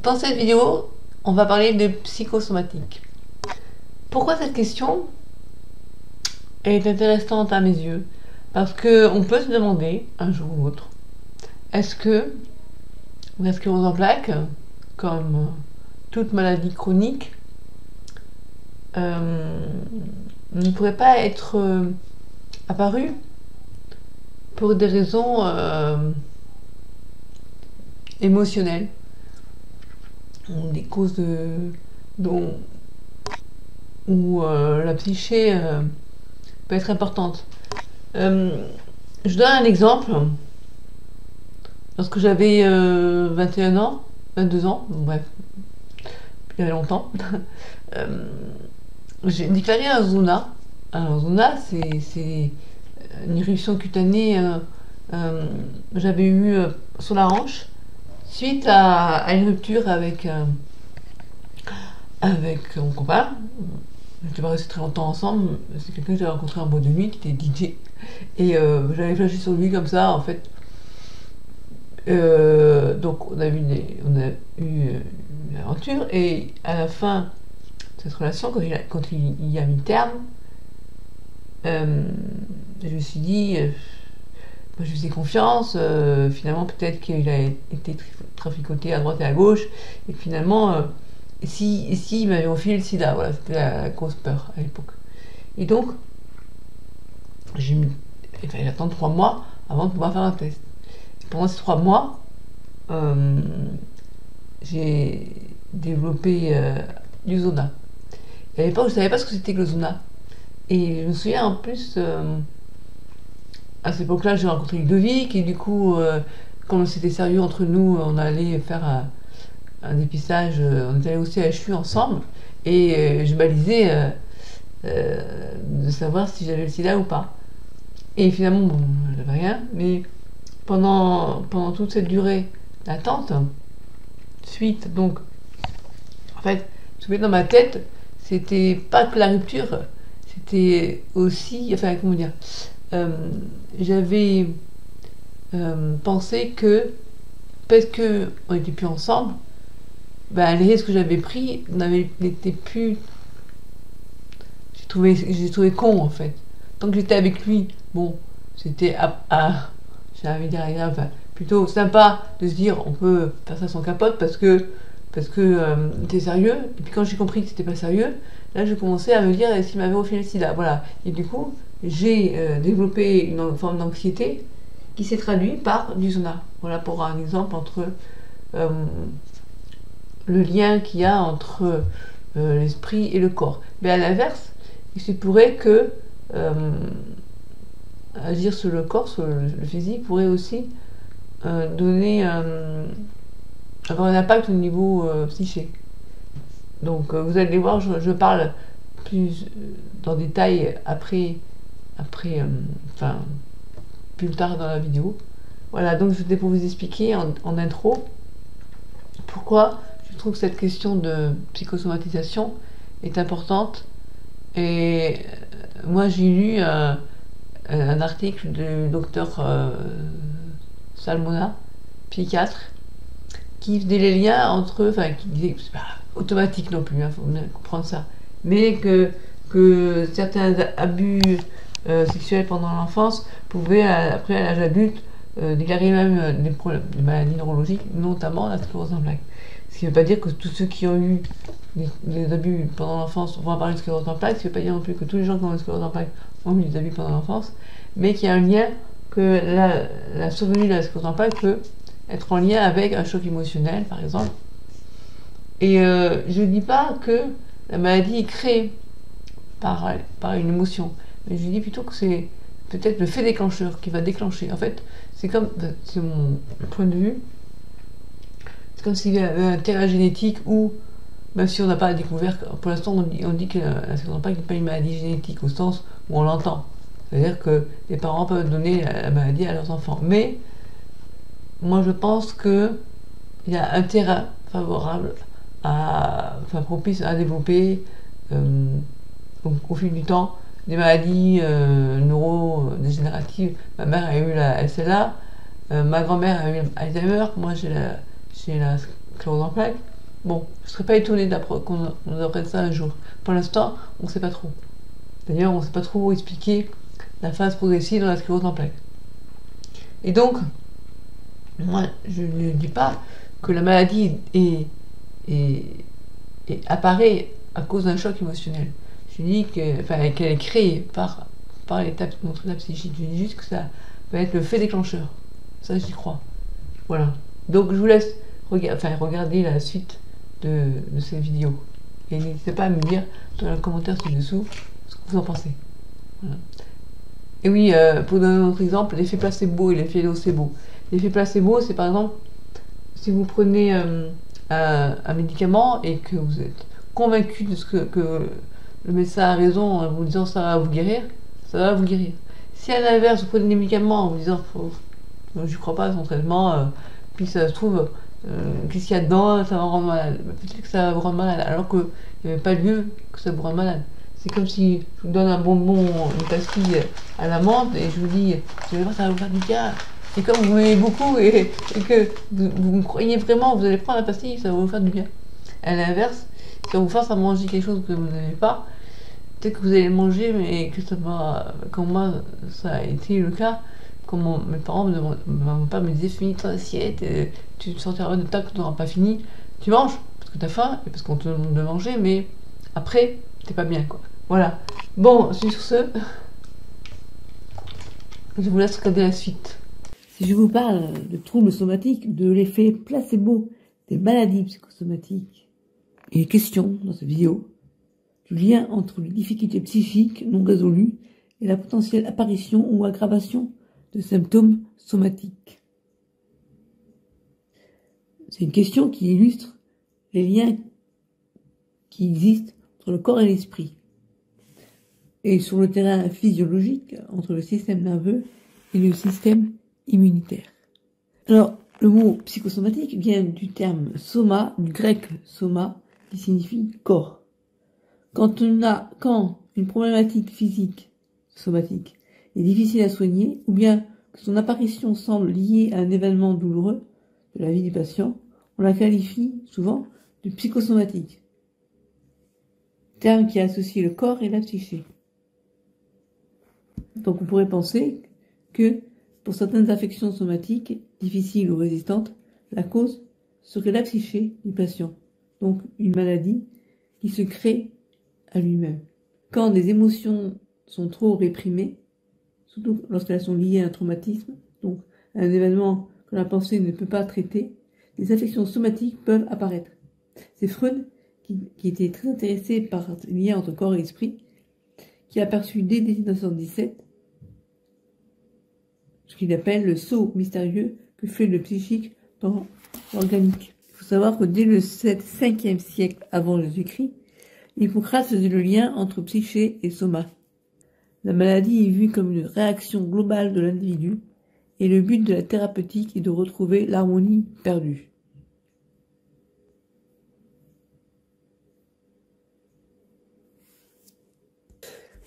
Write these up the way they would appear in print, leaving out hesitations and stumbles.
Dans cette vidéo, on va parler de psychosomatique. Pourquoi cette question est intéressante à mes yeux? Parce qu'on peut se demander, un jour ou l'autre, est-ce que la sclérose en plaques, comme toute maladie chronique, ne pourrait pas être apparue pour des raisons émotionnelles, des causes où la psyché peut être importante. Je donne un exemple. Lorsque j'avais 21 ans, 22 ans, bref, il y a longtemps, j'ai déclaré un zona. Un zona, c'est une éruption cutanée j'avais eu sur la hanche suite à une rupture avec mon copain. Je n'étais pas resté très longtemps ensemble. C'est quelqu'un que j'avais rencontré en boîte de nuit, qui était DJ. Et j'avais flashé sur lui comme ça, en fait. Donc on a eu une aventure. Et à la fin de cette relation, quand il y a mis terme, je me suis dit, moi je lui faisais confiance, finalement peut-être qu'il a été traficoté à droite et à gauche, et finalement, si il m'avait refilé le sida, voilà, c'était la grosse peur à l'époque. Et donc, il fallait attendre 3 mois avant de pouvoir faire un test. Et pendant ces 3 mois, j'ai développé du zona. Et à l'époque, je ne savais pas ce que c'était que le zona. Et je me souviens en plus, à cette époque-là, j'ai rencontré Ludovic, et du coup, quand c'était sérieux entre nous, on allait faire un dépistage, on était allés au CHU ensemble, et je balisais de savoir si j'avais le sida ou pas. Et finalement, bon, je n'avais rien, mais pendant toute cette durée d'attente, suite, donc, en fait, je me dans ma tête, c'était pas que la rupture, c'était aussi, enfin, comment dire, j'avais pensé que, parce qu'on n'était plus ensemble, ben, les risques que j'avais pris n'étaient plus. J'ai trouvé con en fait. Tant que j'étais avec lui, bon, c'était j'ai envie de dire agréable, enfin, plutôt sympa de se dire on peut faire ça sans capote parce que c'était sérieux. Et puis quand j'ai compris que c'était pas sérieux, là je commençais à me dire est-ce qu'il m'avait refilé le sida, voilà. Et du coup, j'ai développé une forme d'anxiété qui s'est traduite par du zona. Voilà pour un exemple entre le lien qu'il y a entre l'esprit et le corps. Mais à l'inverse, il se pourrait que agir sur le corps, sur le physique, pourrait aussi avoir un impact au niveau psyché. Donc vous allez voir, je parle plus dans détail après plus tard dans la vidéo. Voilà, donc c'était pour vous expliquer en intro pourquoi je trouve que cette question de psychosomatisation est importante. Et moi j'ai lu un article du docteur Salmona, psychiatre, qui faisait les liens entre, enfin qui disait que c'est pas automatique non plus, faut bien comprendre ça, mais que certains abus sexuels pendant l'enfance pouvaient après à l'âge adulte déclarer même des problèmes, des maladies neurologiques, notamment la sclérose en plaques. Ce qui ne veut pas dire que tous ceux qui ont eu des abus pendant l'enfance vont avoir une sclérose en plaques, ce qui ne veut pas dire non plus que tous les gens qui ont une sclérose en plaques ont eu des abus pendant l'enfance, mais qu'il y a un lien, que la survenue de la sclérose en plaques peut être en lien avec un choc émotionnel, par exemple. Et je ne dis pas que la maladie est créée par une émotion, mais je dis plutôt que c'est peut-être le fait déclencheur qui va déclencher. En fait, c'est mon point de vue, c'est comme s'il y avait un terrain génétique où, même si on n'a pas découvert, pour l'instant on dit que la sclérose en plaques n'est pas une maladie génétique au sens où on l'entend. C'est-à-dire que les parents peuvent donner la maladie à leurs enfants. Mais moi je pense qu'il y a un terrain favorable, propice à développer au fil du temps des maladies neurodégénératives. Ma mère a eu la SLA, ma grand-mère a eu Alzheimer, moi j'ai la sclérose en plaques. Bon, je ne serais pas étonnée qu'on apprenne ça un jour. Pour l'instant, on ne sait pas trop. D'ailleurs, on ne sait pas trop expliquer la phase progressive dans la sclérose en plaques. Et donc, moi, je ne dis pas que la maladie apparaît à cause d'un choc émotionnel. Je dis qu'elle est créée par l'étape de la psychique. Je dis juste que ça va être le fait déclencheur. Ça, j'y crois. Voilà. Donc, je vous laisse regarder la suite de cette vidéo. Et n'hésitez pas à me dire dans les commentaires ci-dessous ce que vous en pensez. Voilà. Et oui, pour donner un autre exemple, l'effet placebo et l'effet nocebo. L'effet placebo, c'est par exemple, si vous prenez un médicament et que vous êtes convaincu de ce que le médecin a raison en vous disant ça va vous guérir, ça va vous guérir. Si à l'inverse, vous prenez des médicaments en vous disant je ne crois pas à son traitement, puis ça se trouve, qu'est-ce qu'il y a dedans, ça va vous rendre malade. Peut-être que ça va vous rendre malade, alors qu'il n'y avait pas lieu que ça vous rende malade. C'est comme si je vous donne un bonbon, une pastille à la menthe et je vous dis, vous allez voir, ça va vous faire du bien. Et comme vous m'aimez beaucoup et que vous me croyez vraiment, vous allez prendre la pastille, ça va vous faire du bien. À l'inverse, si on vous force à manger quelque chose que vous n'aimez pas, peut-être que vous allez le manger, mais que ça va, comme moi, ça a été le cas. Comme mes parents, mon père me disait, finis ton assiette, tu te sortiras de table que tu n'auras pas fini. Tu manges, parce que tu as faim, et parce qu'on te demande de manger, mais après, t'es pas bien, quoi. Voilà. Bon, sur ce, je vous laisse regarder la suite. Si je vous parle de troubles somatiques, de l'effet placebo, des maladies psychosomatiques, il est question dans cette vidéo du lien entre les difficultés psychiques non résolues et la potentielle apparition ou aggravation de symptômes somatiques. C'est une question qui illustre les liens qui existent entre le corps et l'esprit, et sur le terrain physiologique entre le système nerveux et le système immunitaire. Alors, le mot psychosomatique vient du terme soma, du grec soma, qui signifie corps. Quand une problématique physique somatique est difficile à soigner, ou bien que son apparition semble liée à un événement douloureux de la vie du patient, on la qualifie souvent de psychosomatique, terme qui associe le corps et la psyché. Donc on pourrait penser que pour certaines affections somatiques difficiles ou résistantes, la cause serait la psyché du patient, donc une maladie qui se crée à lui-même. Quand des émotions sont trop réprimées, surtout lorsqu'elles sont liées à un traumatisme, donc à un événement que la pensée ne peut pas traiter, des affections somatiques peuvent apparaître. C'est Freud qui était très intéressé par le lien entre corps et esprit, qui a aperçu dès 1917 ce qu'il appelle le saut mystérieux que fait le psychique dans l'organique. Il faut savoir que dès le 5e siècle avant Jésus-Christ, Hippocrate faisait le lien entre psyché et soma. La maladie est vue comme une réaction globale de l'individu, et le but de la thérapeutique est de retrouver l'harmonie perdue.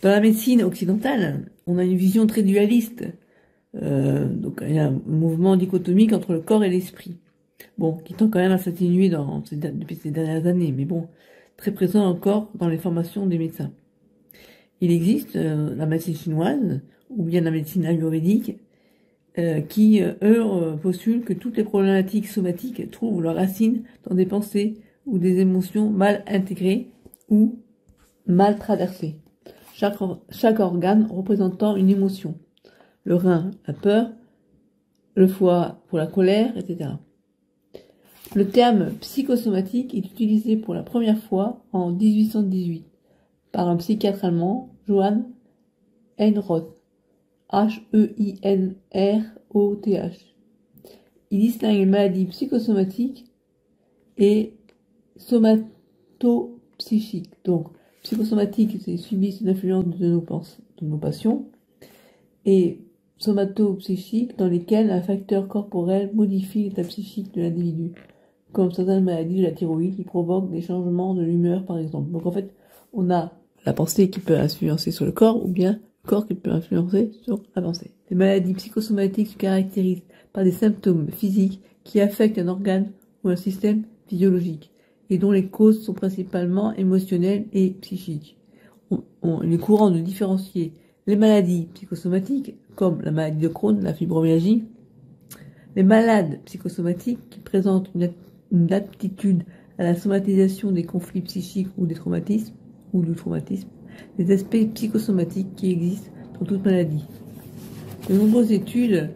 Dans la médecine occidentale, on a une vision très dualiste. Donc il y a un mouvement dichotomique entre le corps et l'esprit. Bon, qui tend quand même à s'atténuer depuis ces dernières années, mais bon, très présent encore dans les formations des médecins. Il existe la médecine chinoise, ou bien la médecine ayurvédique, qui, eux, postulent que toutes les problématiques somatiques trouvent leur racine dans des pensées ou des émotions mal intégrées ou mal traversées. Chaque organe représentant une émotion. Le rein, la peur, le foie pour la colère, etc. Le terme psychosomatique est utilisé pour la première fois en 1818 par un psychiatre allemand, Johann Heinroth, Heinroth. Il distingue les maladies psychosomatiques et somatopsychiques. Donc, psychosomatique, c'est subissent l'influence de nos passions, et somatopsychiques, dans lesquels un facteur corporel modifie l'état psychique de l'individu, comme certaines maladies de la thyroïde qui provoquent des changements de l'humeur, par exemple. Donc en fait, on a la pensée qui peut influencer sur le corps, ou bien le corps qui peut influencer sur la pensée. Les maladies psychosomatiques se caractérisent par des symptômes physiques qui affectent un organe ou un système physiologiques et dont les causes sont principalement émotionnelles et psychiques. Il est courant de différencier les maladies psychosomatiques, comme la maladie de Crohn, la fibromyalgie, les malades psychosomatiques qui présentent une aptitude à la somatisation des conflits psychiques ou des traumatismes, ou du traumatisme, des aspects psychosomatiques qui existent dans toute maladie. De nombreuses études,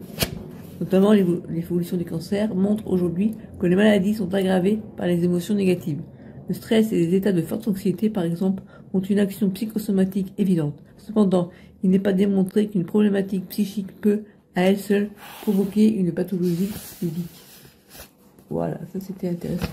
notamment l'évolution des cancers, montrent aujourd'hui que les maladies sont aggravées par les émotions négatives. Le stress et les états de forte anxiété, par exemple, ont une action psychosomatique évidente. Cependant, il n'est pas démontré qu'une problématique psychique peut, à elle seule, provoquer une pathologie physique. Voilà, ça c'était intéressant.